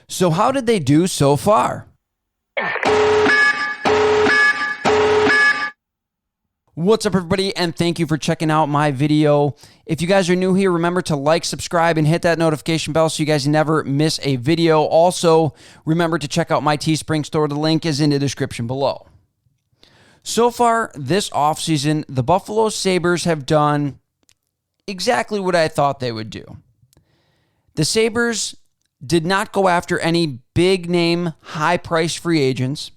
So how did they do so far? What's up, everybody, and thank you for checking out my video. If you guys are new here, remember to like, subscribe, and hit that notification bell so you guys never miss a video. Also, remember to check out my Teespring store. The link is in the description below. So far this offseason, the Buffalo Sabres have done exactly what I thought they would do. The Sabres did not go after any big-name, high-price free agents,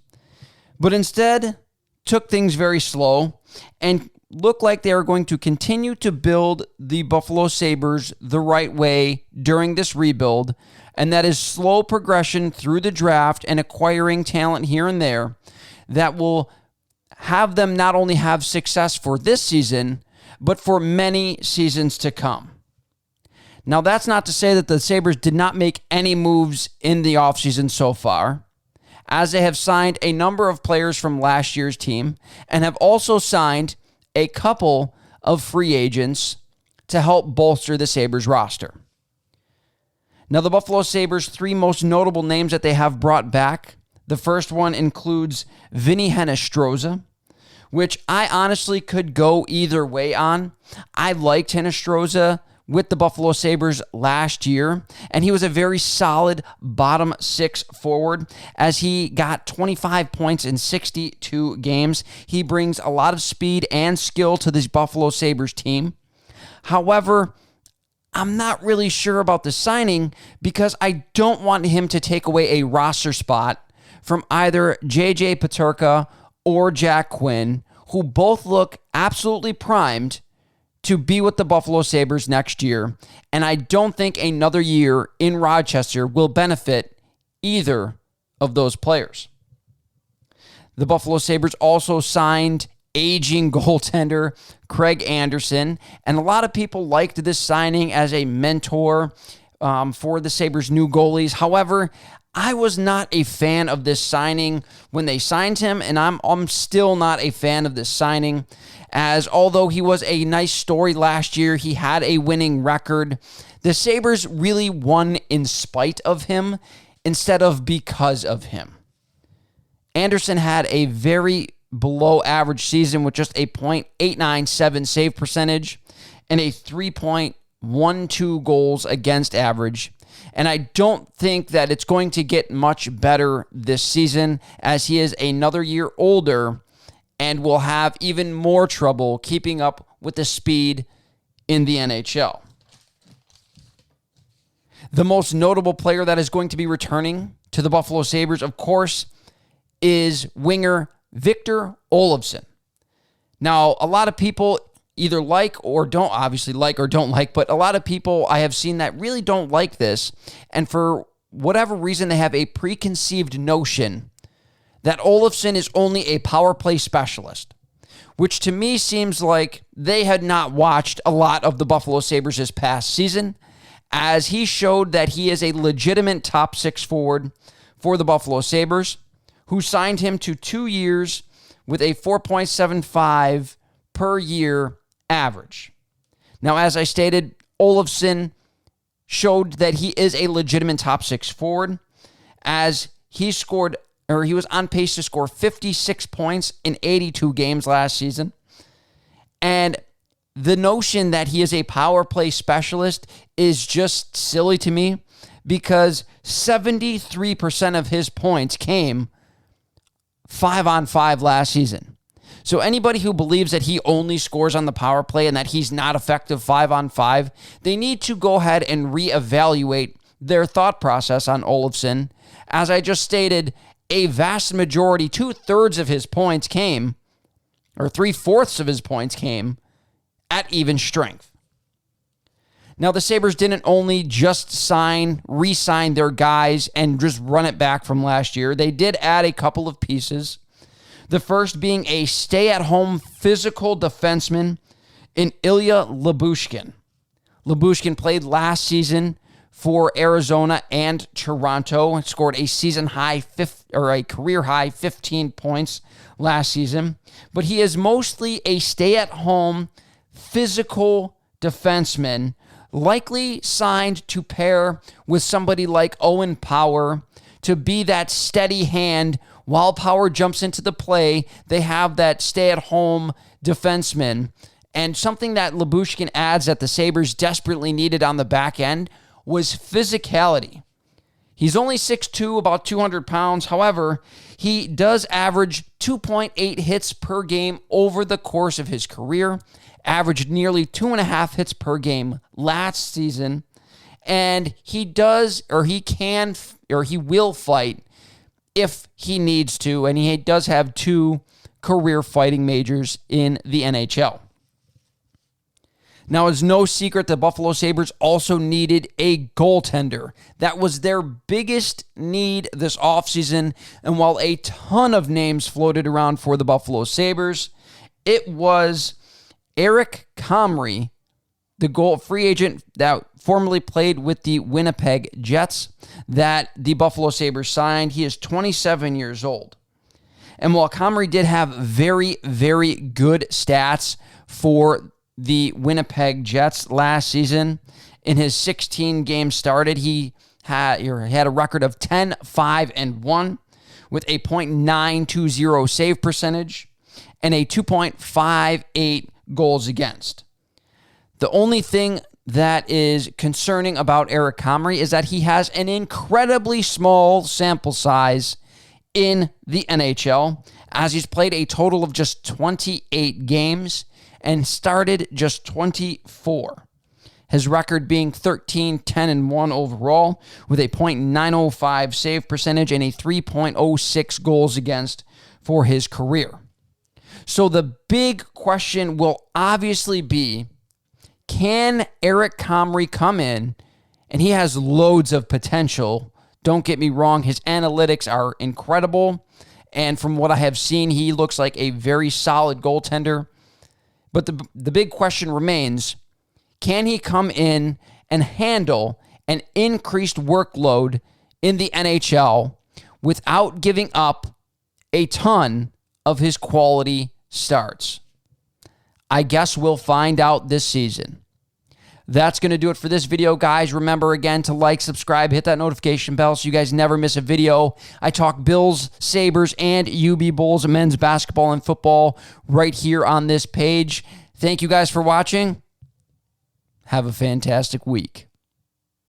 but instead took things very slow and look like they are going to continue to build the Buffalo Sabres the right way during this rebuild, and that is slow progression through the draft and acquiring talent here and there that will have them not only have success for this season, but for many seasons to come. Now, that's not to say that the Sabres did not make any moves in the offseason so far, as they have signed a number of players from last year's team and have also signed a couple of free agents to help bolster the Sabres roster. Now, the Buffalo Sabres' three most notable names that they have brought back, the first one includes Vinny Hinostroza, which I honestly could go either way on. I liked Hinostroza with the Buffalo Sabres last year, and he was a very solid bottom six forward as he got 25 points in 62 games. He brings a lot of speed and skill to this Buffalo Sabres team. However, I'm not really sure about the signing because I don't want him to take away a roster spot from either J.J. Peterka or Jack Quinn, who both look absolutely primed to be with the Buffalo Sabres next year, and I don't think another year in Rochester will benefit either of those players. The Buffalo Sabres also signed aging goaltender Craig Anderson, and a lot of people liked this signing as a mentor for the Sabres' new goalies. However, I was not a fan of this signing when they signed him, and I'm still not a fan of this signing, as although he was a nice story last year, he had a winning record. The Sabres really won in spite of him instead of because of him. Anderson had a very below average season with just a .897 save percentage and a 3.12 goals against average. And I don't think that it's going to get much better this season as he is another year older and will have even more trouble keeping up with the speed in the NHL. The most notable player that is going to be returning to the Buffalo Sabres, of course, is winger Victor Olofsson. Now, a lot of people either like or don't like, but a lot of people I have seen that really don't like this, and for whatever reason, they have a preconceived notion that Olofsson is only a power play specialist, which to me seems like they had not watched a lot of the Buffalo Sabres this past season, as he showed that he is a legitimate top six forward for the Buffalo Sabres, who signed him to 2 years with a 4.75 per year average. Now, as I stated, Olofsson showed that he is a legitimate top six forward, as he was on pace to score 56 points in 82 games last season. And the notion that he is a power play specialist is just silly to me because 73% of his points came 5-on-5 last season. So anybody who believes that he only scores on the power play and that he's not effective 5-on-5, they need to go ahead and reevaluate their thought process on Olofsson. As I just stated, a vast majority, 2/3 of his points came, or 3/4 of his points came, at even strength. Now, the Sabres didn't only just re-sign their guys and just run it back from last year. They did add a couple of pieces. The first being a stay-at-home physical defenseman in Ilya Lyubushkin. Lyubushkin played last season for Arizona and Toronto and scored a career-high 15 points last season. But he is mostly a stay-at-home physical defenseman likely signed to pair with somebody like Owen Power to be that steady hand while Power jumps into the play. They have that stay-at-home defenseman. And something that Lyubushkin adds that the Sabres desperately needed on the back end was physicality. He's only 6'2", about 200 pounds. However, he does average 2.8 hits per game over the course of his career, averaged nearly 2.5 hits per game last season, and he will fight if he needs to, and he does have 2 career fighting majors in the NHL. Now, it's no secret the Buffalo Sabres also needed a goaltender. That was their biggest need this offseason, and while a ton of names floated around for the Buffalo Sabres, it was Eric Comrie, the free agent that formerly played with the Winnipeg Jets, that the Buffalo Sabres signed. He is 27 years old. And while Comrie did have very, very good stats for the Winnipeg Jets last season, in his 16 games started, he had a record of 10-5-1 with a .920 save percentage and a 2.58 goals against. The only thing that is concerning about Eric Comrie is that he has an incredibly small sample size in the NHL, as he's played a total of just 28 games and started just 24. His record being 13-10-1 overall, with a .905 save percentage and a 3.06 goals against for his career. So the big question will obviously be, can Eric Comrie come in? And he has loads of potential. Don't get me wrong, his analytics are incredible. And from what I have seen, he looks like a very solid goaltender. But the big question remains, can he come in and handle an increased workload in the NHL without giving up a ton of his quality starts? I guess we'll find out this season. That's going to do it for this video, guys. Remember, again, to like, subscribe, hit that notification bell so you guys never miss a video. I talk Bills, Sabres, and UB Bulls, men's basketball and football right here on this page. Thank you guys for watching. Have a fantastic week.